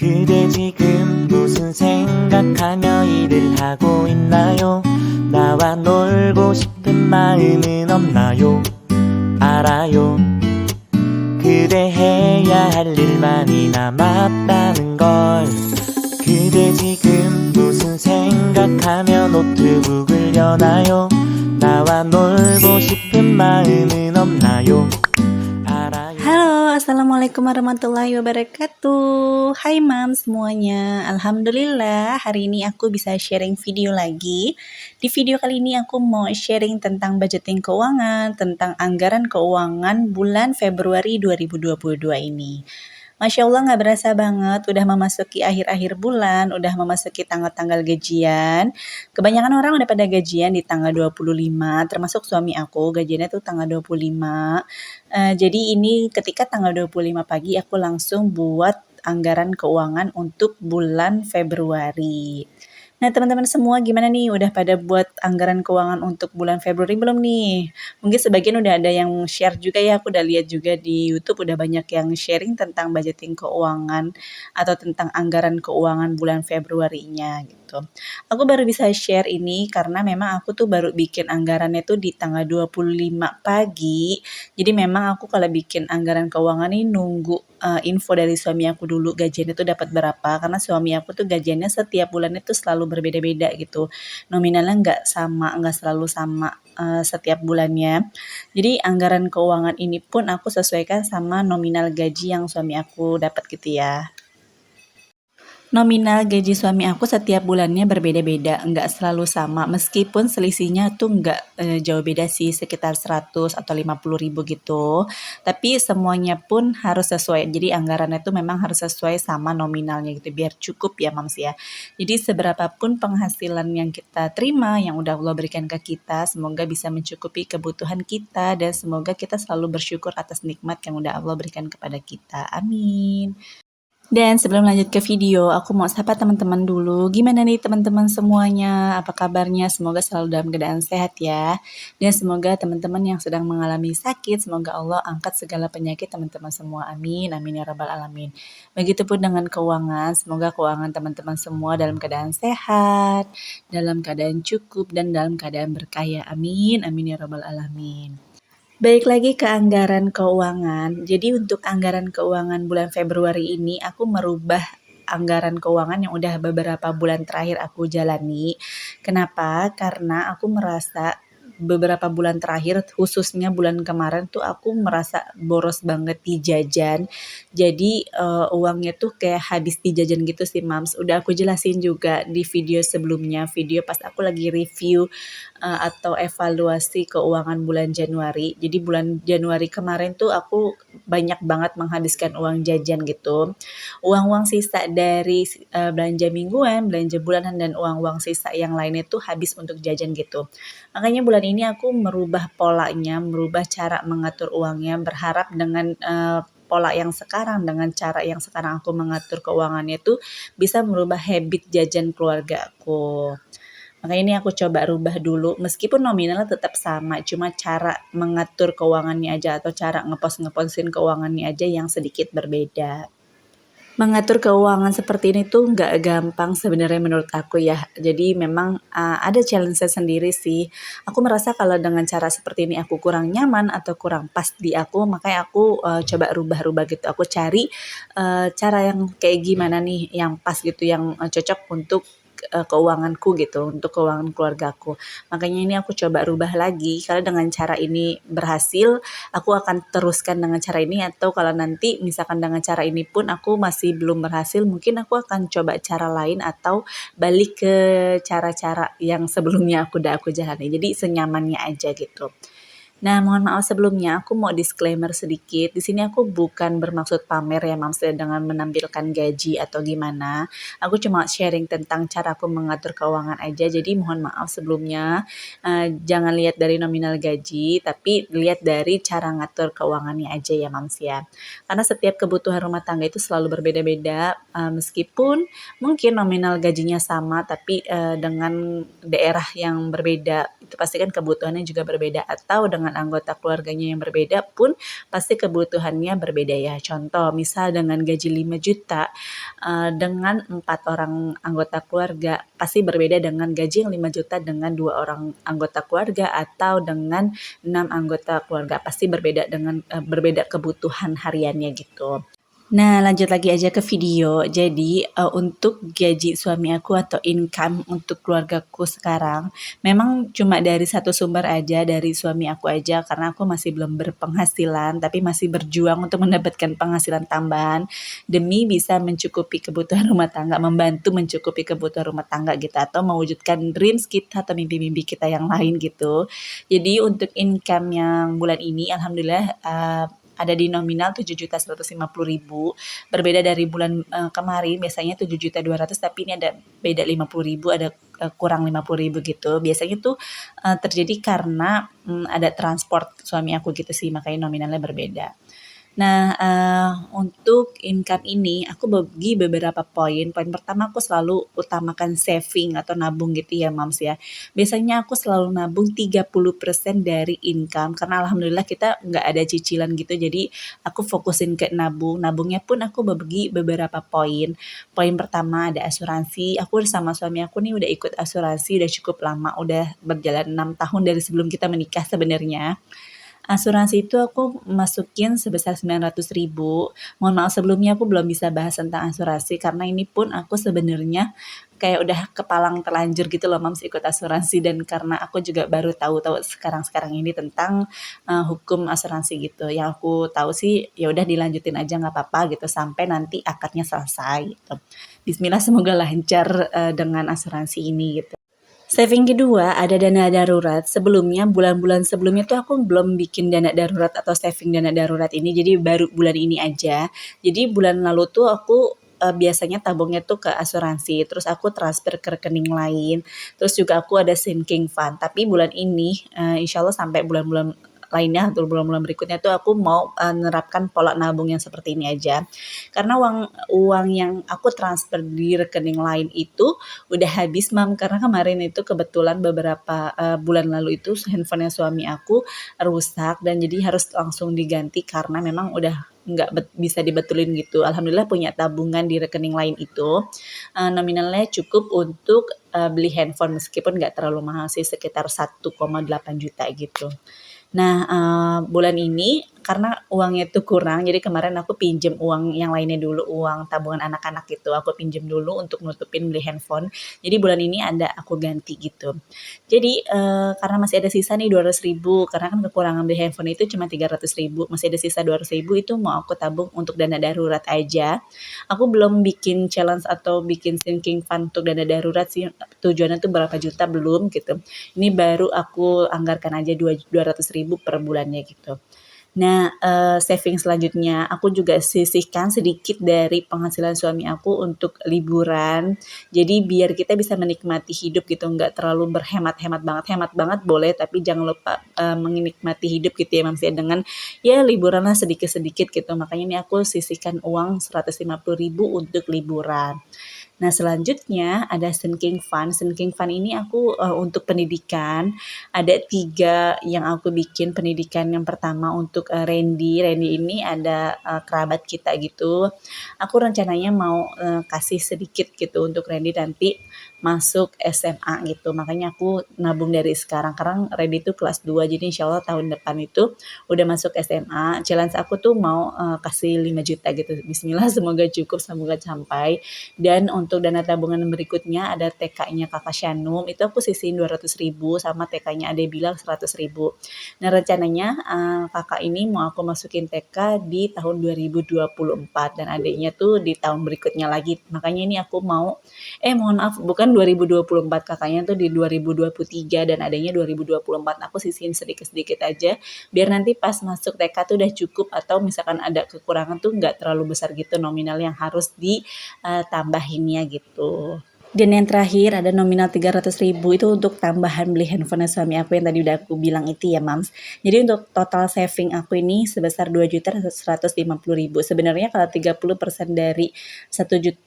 그대 지금 무슨 생각하며 일을 하고 있나요? 나와 놀고 싶은 마음은 없나요? 알아요. 그대 해야 할 일 많이 남았다는 걸. 그대 지금 무슨 생각하며 노트북을 여나요? 나와 놀고 싶은 마음은 없나요? Halo, assalamualaikum warahmatullahi wabarakatuh. Hai mam semuanya. Alhamdulillah hari ini aku bisa sharing video lagi. Di video kali ini aku mau sharing tentang budgeting keuangan, tentang anggaran keuangan bulan Februari 2022 ini. Masya Allah gak berasa banget, udah memasuki akhir-akhir bulan, udah memasuki tanggal-tanggal gajian. Kebanyakan orang udah pada gajian di tanggal 25, termasuk suami aku, gajiannya tuh tanggal 25. Jadi ini ketika tanggal 25 pagi aku langsung buat anggaran keuangan untuk bulan Februari. Nah teman-teman semua gimana nih, udah pada buat anggaran keuangan untuk bulan Februari belum nih? Mungkin sebagian udah ada yang share juga ya, aku udah lihat juga di YouTube udah banyak yang sharing tentang budgeting keuangan atau tentang anggaran keuangan bulan Februarinya gitu. Aku baru bisa share ini karena memang aku tuh baru bikin anggarannya tuh di tanggal 25 pagi. Jadi memang aku kalau bikin anggaran keuangan ini nunggu info dari suami aku dulu gajiannya tuh dapat berapa, karena suami aku tuh gajiannya setiap bulannya tuh selalu berbeda-beda gitu. Nominalnya nggak selalu sama setiap bulannya. Jadi anggaran keuangan ini pun aku sesuaikan sama nominal gaji yang suami aku dapat gitu ya. Nominal gaji suami aku setiap bulannya berbeda-beda, nggak selalu sama, meskipun selisihnya tuh nggak jauh beda sih, sekitar 100 atau 50 ribu gitu. Tapi semuanya pun harus sesuai, jadi anggarannya tuh memang harus sesuai sama nominalnya gitu, biar cukup ya Mams ya. Jadi seberapapun penghasilan yang kita terima, yang udah Allah berikan ke kita, semoga bisa mencukupi kebutuhan kita, dan semoga kita selalu bersyukur atas nikmat yang udah Allah berikan kepada kita. Amin. Dan sebelum lanjut ke video, aku mau sapa teman-teman dulu. Gimana nih teman-teman semuanya? Apa kabarnya? Semoga selalu dalam keadaan sehat ya. Dan semoga teman-teman yang sedang mengalami sakit, semoga Allah angkat segala penyakit teman-teman semua. Amin. Amin ya rabbal alamin. Begitupun dengan keuangan, semoga keuangan teman-teman semua dalam keadaan sehat, dalam keadaan cukup, dan dalam keadaan berkaya. Amin. Amin ya rabbal alamin. Baik lagi ke anggaran keuangan. Jadi untuk anggaran keuangan bulan Februari ini aku merubah anggaran keuangan yang udah beberapa bulan terakhir aku jalani. Kenapa? Karena aku merasa beberapa bulan terakhir, khususnya bulan kemarin tuh aku merasa boros banget di jajan. Jadi uangnya tuh kayak habis di jajan gitu sih Mams. Udah aku jelasin juga di video sebelumnya, video pas aku lagi review atau evaluasi keuangan bulan Januari. Jadi bulan Januari kemarin tuh aku banyak banget menghabiskan uang jajan gitu. Uang-uang sisa dari belanja mingguan, belanja bulanan, dan uang-uang sisa yang lainnya tuh habis untuk jajan gitu. Makanya bulan ini aku merubah polanya, merubah cara mengatur uangnya, berharap dengan pola yang sekarang, dengan cara yang sekarang aku mengatur keuangannya tuh bisa merubah habit jajan keluarga aku. Makanya ini aku coba rubah dulu, meskipun nominalnya tetap sama, cuma cara mengatur keuangannya aja atau cara ngepos-ngeposin keuangannya aja yang sedikit berbeda. Mengatur keuangan seperti ini tuh nggak gampang sebenarnya menurut aku ya. Jadi memang ada challenge sendiri sih. Aku merasa kalau dengan cara seperti ini aku kurang nyaman atau kurang pas di aku, makanya aku coba rubah-rubah gitu. Aku cari cara yang kayak gimana nih yang pas gitu, yang cocok untuk keuanganku gitu, untuk keuangan keluargaku. Makanya ini aku coba rubah lagi, karena dengan cara ini berhasil, aku akan teruskan dengan cara ini, atau kalau nanti misalkan dengan cara ini pun aku masih belum berhasil, mungkin aku akan coba cara lain atau balik ke cara-cara yang sebelumnya aku jalani. Jadi senyamannya aja gitu. Nah, mohon maaf sebelumnya aku mau disclaimer sedikit. Di sini aku bukan bermaksud pamer ya, maksudnya dengan menampilkan gaji atau gimana. Aku cuma sharing tentang cara aku mengatur keuangan aja. Jadi mohon maaf sebelumnya. Jangan lihat dari nominal gaji, tapi lihat dari cara ngatur keuangannya aja ya, Mams ya. Karena setiap kebutuhan rumah tangga itu selalu berbeda-beda, meskipun mungkin nominal gajinya sama, tapi dengan daerah yang berbeda, itu pasti kan kebutuhannya juga berbeda, atau dengan dengan anggota keluarganya yang berbeda pun pasti kebutuhannya berbeda ya. Contoh, misal dengan gaji 5 juta, dengan 4 orang anggota keluarga, pasti berbeda dengan gaji yang 5 juta dengan 2 orang anggota keluarga atau dengan 6 anggota keluarga. Pasti berbeda dengan berbeda kebutuhan hariannya gitu. Nah, lanjut lagi aja ke video. Jadi, untuk gaji suami aku atau income untuk keluargaku sekarang, memang cuma dari satu sumber aja, dari suami aku aja, karena aku masih belum berpenghasilan, tapi masih berjuang untuk mendapatkan penghasilan tambahan, demi bisa mencukupi kebutuhan rumah tangga, membantu mencukupi kebutuhan rumah tangga gitu, atau mewujudkan dreams kita atau mimpi-mimpi kita yang lain gitu. Jadi, untuk income yang bulan ini, alhamdulillah, ada di nominal 7.150.000, berbeda dari bulan kemarin biasanya 7.200.000, tapi ini ada beda 50.000, ada kurang 50.000 gitu. Biasanya tuh terjadi karena ada transport suami aku gitu sih, makanya nominalnya berbeda. Nah, untuk income ini aku bagi beberapa poin. Poin pertama, aku selalu utamakan saving atau nabung gitu ya, Mams ya. Biasanya aku selalu nabung 30% dari income, karena alhamdulillah kita nggak ada cicilan gitu, jadi aku fokusin ke nabung. Nabungnya pun aku bagi beberapa poin. Poin pertama ada asuransi. Aku sama suami aku nih udah ikut asuransi udah cukup lama, udah berjalan 6 tahun dari sebelum kita menikah sebenarnya. Asuransi itu aku masukin sebesar 900.000. Mohon maaf sebelumnya aku belum bisa bahas tentang asuransi, karena ini pun aku sebenarnya kayak udah kepalang terlanjur gitu loh, Mams, ikut asuransi, dan karena aku juga baru tahu-tahu sekarang-sekarang ini tentang hukum asuransi gitu. Yang aku tahu sih ya udah dilanjutin aja nggak apa-apa gitu sampai nanti akadnya selesai gitu. Bismillah, semoga lancar dengan asuransi ini gitu. Saving kedua ada dana darurat. Sebelumnya, bulan-bulan sebelumnya tuh aku belum bikin dana darurat atau saving dana darurat ini, jadi baru bulan ini aja. Jadi bulan lalu tuh aku biasanya tabungnya tuh ke asuransi, terus aku transfer ke rekening lain, terus juga aku ada sinking fund. Tapi bulan ini, insya Allah sampai bulan-bulan lainnya atau bulan-bulan berikutnya tuh aku mau menerapkan pola nabung yang seperti ini aja. Karena uang yang aku transfer di rekening lain itu udah habis, Mam, karena kemarin itu kebetulan beberapa bulan lalu itu handphonenya suami aku rusak, dan jadi harus langsung diganti karena memang udah nggak bisa dibetulin gitu. Alhamdulillah punya tabungan di rekening lain itu, nominalnya cukup untuk beli handphone, meskipun nggak terlalu mahal sih, sekitar 1,8 juta gitu. Nah, bulan ini karena uangnya itu kurang, jadi kemarin aku pinjem uang yang lainnya dulu, uang tabungan anak-anak gitu, aku pinjem dulu untuk nutupin beli handphone. Jadi bulan ini ada aku ganti gitu. Jadi, karena masih ada sisa nih 200.000, karena kan kekurangan beli handphone itu cuma 300.000, masih ada sisa 200.000, itu mau aku tabung untuk dana darurat aja. Aku belum bikin challenge atau bikin sinking fund untuk dana darurat sih, tujuannya tuh berapa juta belum gitu. Ini baru aku anggarkan aja 200.000 per bulannya gitu. Nah, saving selanjutnya aku juga sisihkan sedikit dari penghasilan suami aku untuk liburan. Jadi biar kita bisa menikmati hidup gitu, nggak terlalu berhemat-hemat banget. Hemat banget boleh, tapi jangan lupa menikmati hidup gitu ya, Mams ya, dengan ya liburanlah sedikit-sedikit gitu. Makanya ini aku sisihkan uang 150.000 untuk liburan. Nah, selanjutnya ada sinking fund. Sinking fund ini aku untuk pendidikan. Ada 3 yang aku bikin pendidikan. Yang pertama untuk Randy. Randy ini ada kerabat kita gitu. Aku rencananya mau kasih sedikit gitu untuk Randy nanti masuk SMA gitu. Makanya aku nabung dari sekarang. Karena Randy itu kelas 2, jadi insya Allah tahun depan itu udah masuk SMA. Challenge aku tuh mau kasih 5 juta gitu. Bismillah, semoga cukup, semoga sampai. Dan untuk dana tabungan berikutnya ada TK-nya Kakak Shanum, itu aku sisihin 200.000, sama TK-nya Ade Bilal 100.000. Nah, rencananya kakak ini mau aku masukin TK di tahun 2024 dan adiknya tuh di tahun berikutnya lagi. Makanya ini aku mau mohon maaf, bukan 2024, kakaknya tuh di 2023 dan adanya 2024. Aku sisihin sedikit-sedikit aja biar nanti pas masuk TK tuh udah cukup, atau misalkan ada kekurangan tuh nggak terlalu besar gitu nominal yang harus ditambahinnya gitu. Dan yang terakhir ada nominal 300.000 itu untuk tambahan beli handphone suami aku yang tadi udah aku bilang itu ya, Mams. Jadi untuk total saving aku ini sebesar 2.150.000. Sebenarnya kalau 30% dari 7.150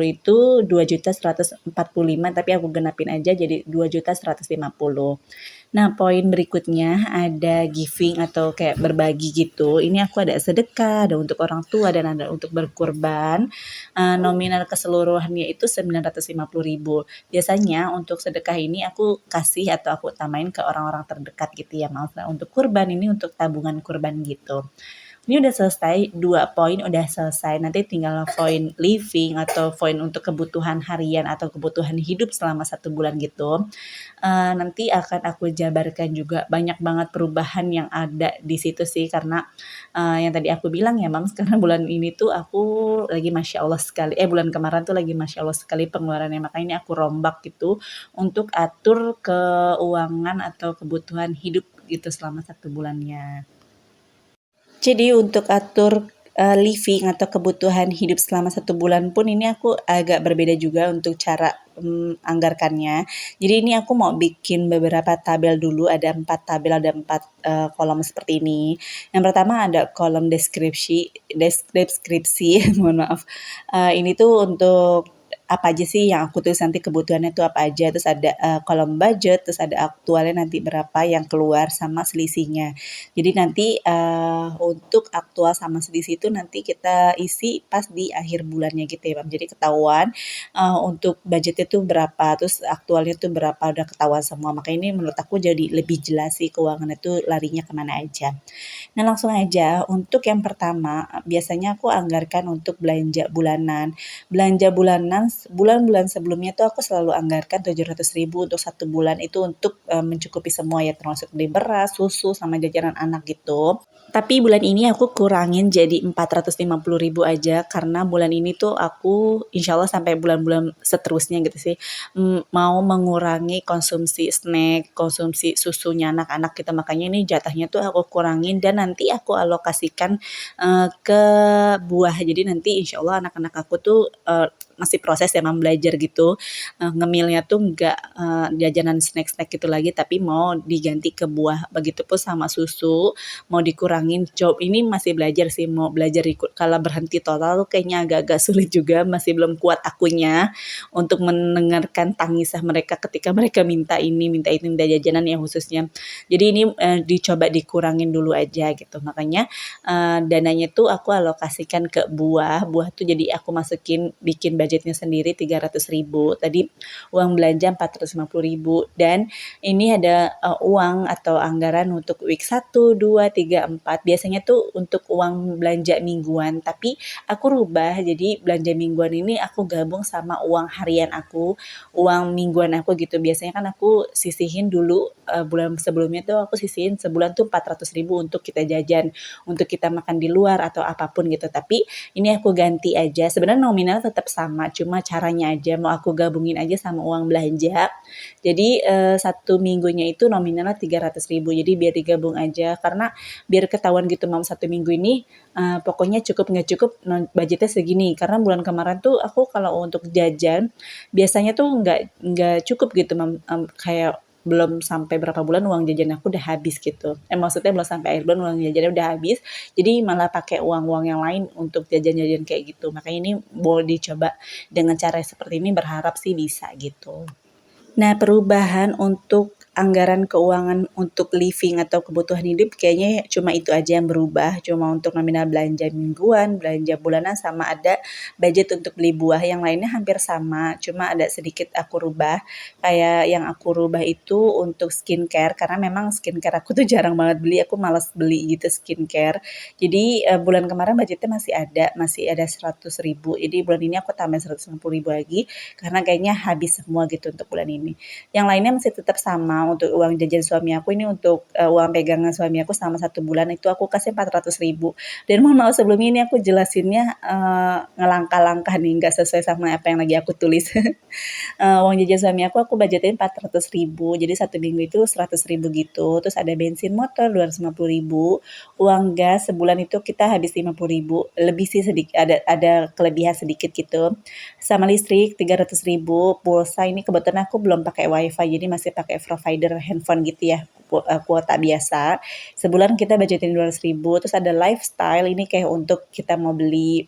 itu 2.145, tapi aku genapin aja jadi 2.150. Nah, poin berikutnya ada giving atau kayak berbagi gitu. Ini aku ada sedekah, ada untuk orang tua dan ada untuk berkurban. Nominal keseluruhannya itu 950.000. Biasanya untuk sedekah ini aku kasih atau aku utamain ke orang-orang terdekat gitu ya. Maaf, nah, untuk kurban ini untuk tabungan kurban gitu. Ini udah selesai, 2 poin udah selesai. Nanti tinggal poin living atau poin untuk kebutuhan harian atau kebutuhan hidup selama 1 bulan gitu. Nanti akan aku jabarkan juga banyak banget perubahan yang ada di situ sih karena yang tadi aku bilang ya Mams, karena bulan ini tuh aku lagi Masya Allah sekali, bulan kemarin tuh lagi Masya Allah sekali pengeluarannya, makanya ini aku rombak gitu untuk atur keuangan atau kebutuhan hidup gitu selama 1 bulannya. Jadi untuk atur, living atau kebutuhan hidup selama 1 bulan pun ini aku agak berbeda juga untuk cara, anggarkannya. Jadi ini aku mau bikin beberapa tabel dulu, ada 4 tabel, ada 4 kolom seperti ini. Yang pertama ada kolom deskripsi, mohon maaf, ini tuh untuk apa aja sih yang aku tulis nanti kebutuhannya tuh apa aja, terus ada, kolom budget, terus ada aktualnya nanti berapa yang keluar sama selisihnya. Jadi nanti untuk aktual sama selisih itu nanti kita isi pas di akhir bulannya gitu ya Bang. Jadi ketahuan untuk budgetnya tuh berapa, terus aktualnya tuh berapa, udah ketahuan semua. Makanya ini menurut aku jadi lebih jelas sih keuangannya tuh larinya kemana aja. Nah, langsung aja untuk yang pertama, biasanya aku anggarkan untuk belanja bulanan. Belanja bulanan bulan-bulan sebelumnya tuh aku selalu anggarkan 700.000 untuk 1 bulan itu untuk mencukupi semua ya termasuk beli beras, susu, sama jajanan anak gitu. Tapi bulan ini aku kurangin jadi 450.000 aja karena bulan ini tuh aku insya Allah sampai bulan-bulan seterusnya gitu sih mau mengurangi konsumsi snack, konsumsi susunya anak-anak gitu. Makanya ini jatahnya tuh aku kurangin dan nanti aku alokasikan ke buah. Jadi nanti insya Allah anak-anak aku tuh masih proses emang belajar gitu ngemilnya tuh nggak jajanan snack-snack gitu lagi tapi mau diganti ke buah begitupun sama susu mau dikurangin job ini masih belajar sih mau belajar ikut kalau berhenti total tuh kayaknya agak-agak sulit juga masih belum kuat akunya untuk mendengarkan tangisah mereka ketika mereka minta ini minta itu minta jajanan ya khususnya jadi ini dicoba dikurangin dulu aja gitu makanya dananya tuh aku alokasikan ke buah tuh jadi aku masukin bikin budgetnya sendiri 300.000 tadi uang belanja 450.000 dan ini ada uang atau anggaran untuk week 1, 2, 3, 4 biasanya tuh untuk uang belanja mingguan tapi aku rubah jadi belanja mingguan ini aku gabung sama uang harian aku uang mingguan aku gitu biasanya kan aku sisihin dulu bulan sebelumnya tuh aku sisihin sebulan tuh 400.000 untuk kita jajan untuk kita makan di luar atau apapun gitu tapi ini aku ganti aja sebenarnya nominal tetap sama cuma caranya aja mau aku gabungin aja sama uang belanja jadi 1 minggunya itu nominalnya 300.000 jadi biar digabung aja karena biar ketahuan gitu mau 1 minggu ini pokoknya cukup nggak cukup budgetnya segini karena bulan kemarin tuh aku kalau untuk jajan biasanya tuh nggak cukup gitu kayak belum sampai berapa bulan uang jajan aku udah habis gitu. Maksudnya belum sampai akhir bulan uang jajannya udah habis. Jadi malah pakai uang-uang yang lain untuk jajan-jajan kayak gitu. Makanya ini boleh dicoba dengan cara seperti ini berharap sih bisa gitu. Nah, perubahan untuk anggaran keuangan untuk living atau kebutuhan hidup kayaknya cuma itu aja yang berubah, cuma untuk nominal belanja mingguan, belanja bulanan, sama ada budget untuk beli buah, yang lainnya hampir sama, cuma ada sedikit aku rubah. Kayak yang aku rubah itu untuk skincare, karena memang skincare aku tuh jarang banget beli, aku malas beli gitu skincare. Jadi bulan kemarin budgetnya masih ada 100.000, jadi bulan ini aku tambah 150.000 lagi, karena kayaknya habis semua gitu untuk bulan ini. Yang lainnya masih tetap sama untuk uang jajan suami aku ini untuk uang pegangan suami aku selama 1 bulan itu aku kasih 400.000 dan mohon maaf sebelumnya ini aku jelasinnya ngelangkah-langkah nih nggak sesuai sama apa yang lagi aku tulis uang jajan suami aku budgetin 400.000 jadi 1 minggu itu 100.000 gitu terus ada bensin motor 250.000 uang gas sebulan itu kita habis 50.000 lebih sih sedikit ada kelebihan sedikit gitu sama listrik 300.000 pulsa ini kebetulan aku belum pakai wifi jadi masih pakai provider handphone gitu ya kuota biasa sebulan kita budgetin 200.000 terus ada lifestyle ini kayak untuk kita mau beli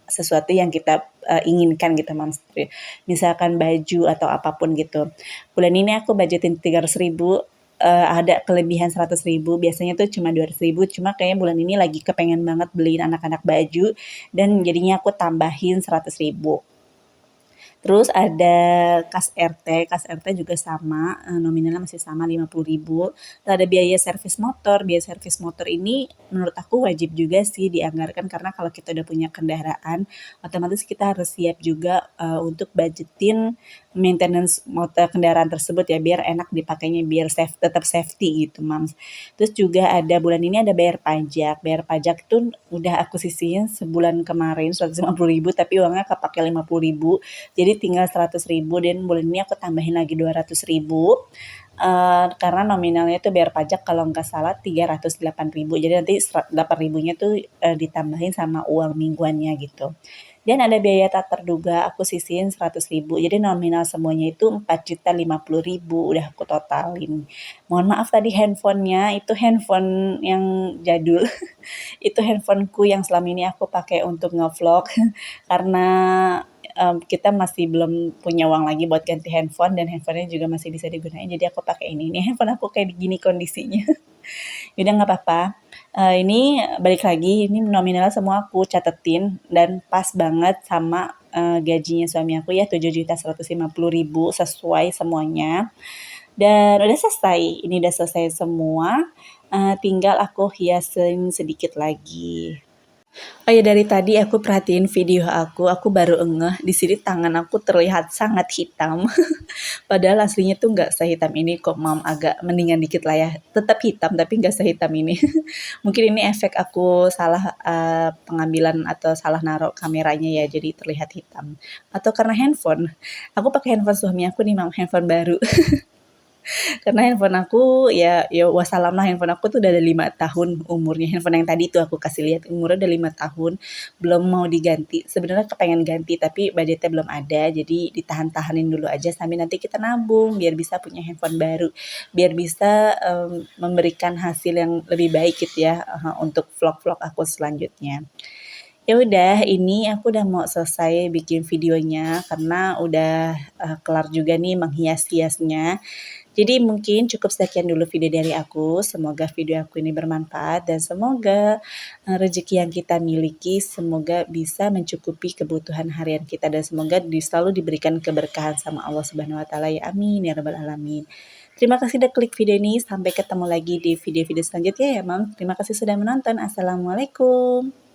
sesuatu yang kita inginkan gitu misalkan baju atau apapun gitu bulan ini aku budgetin 300.000 ada kelebihan 100.000, biasanya tuh cuma 200.000, cuma kayaknya bulan ini lagi kepengen banget beliin anak-anak baju dan jadinya aku tambahin 100.000. Terus ada kas RT juga sama, nominalnya masih sama 50.000. Terus ada biaya servis motor ini menurut aku wajib juga sih dianggarkan karena kalau kita udah punya kendaraan, otomatis kita harus siap juga untuk budgetin maintenance motor kendaraan tersebut ya biar enak dipakainya, biar tetap safety gitu, Mams. Terus juga ada bulan ini ada bayar pajak itu udah aku sisihin sebulan kemarin 150.000 tapi uangnya kepake 50.000 jadi tinggal 100.000 dan bulan ini aku tambahin lagi 200.000 karena nominalnya tuh bayar pajak kalau nggak salah 308.000 jadi nanti 8.000-nya tuh ditambahin sama uang mingguannya gitu. Dan ada biaya tak terduga aku sisihin 100.000 jadi nominal semuanya itu 4.050.000 udah aku totalin. Mohon maaf tadi handphonenya itu handphone yang jadul itu handphoneku yang selama ini aku pakai untuk ngevlog karena kita masih belum punya uang lagi buat ganti handphone dan handphonenya juga masih bisa digunain jadi aku pakai ini handphone aku kayak gini kondisinya. Yaudah nggak apa-apa. Ini balik lagi, ini nominalnya semua aku catetin dan pas banget sama gajinya suami aku ya 7.150.000 sesuai semuanya. Dan udah selesai, ini udah selesai semua. Tinggal aku hiasin sedikit lagi. Oh ya dari tadi aku perhatiin video aku baru ngeh di sini tangan aku terlihat sangat hitam. Padahal aslinya tuh nggak sehitam ini kok, Mam, agak mendingan dikit lah ya. Tetap hitam tapi nggak sehitam ini. Mungkin ini efek aku salah pengambilan atau salah naruh kameranya ya, jadi terlihat hitam. Atau karena handphone. Aku pakai handphone suami aku nih, Mam, handphone baru. Karena handphone aku ya wassalam lah handphone aku tuh udah ada 5 tahun umurnya. Handphone yang tadi tuh aku kasih lihat umurnya udah 5 tahun, belum mau diganti. Sebenarnya kepengen ganti tapi budgetnya belum ada, jadi ditahan-tahanin dulu aja sampai nanti kita nabung biar bisa punya handphone baru, biar bisa memberikan hasil yang lebih baik gitu ya untuk vlog-vlog aku selanjutnya. Ya udah, ini aku udah mau selesai bikin videonya karena udah kelar juga nih menghias-hiasnya. Jadi mungkin cukup sekian dulu video dari aku. Semoga video aku ini bermanfaat dan semoga rezeki yang kita miliki semoga bisa mencukupi kebutuhan harian kita dan semoga selalu diberikan keberkahan sama Allah Subhanahu wa taala ya. Amin ya rabbal alamin. Terima kasih udah klik video ini. Sampai ketemu lagi di video-video selanjutnya ya, Mam. Terima kasih sudah menonton. Assalamualaikum.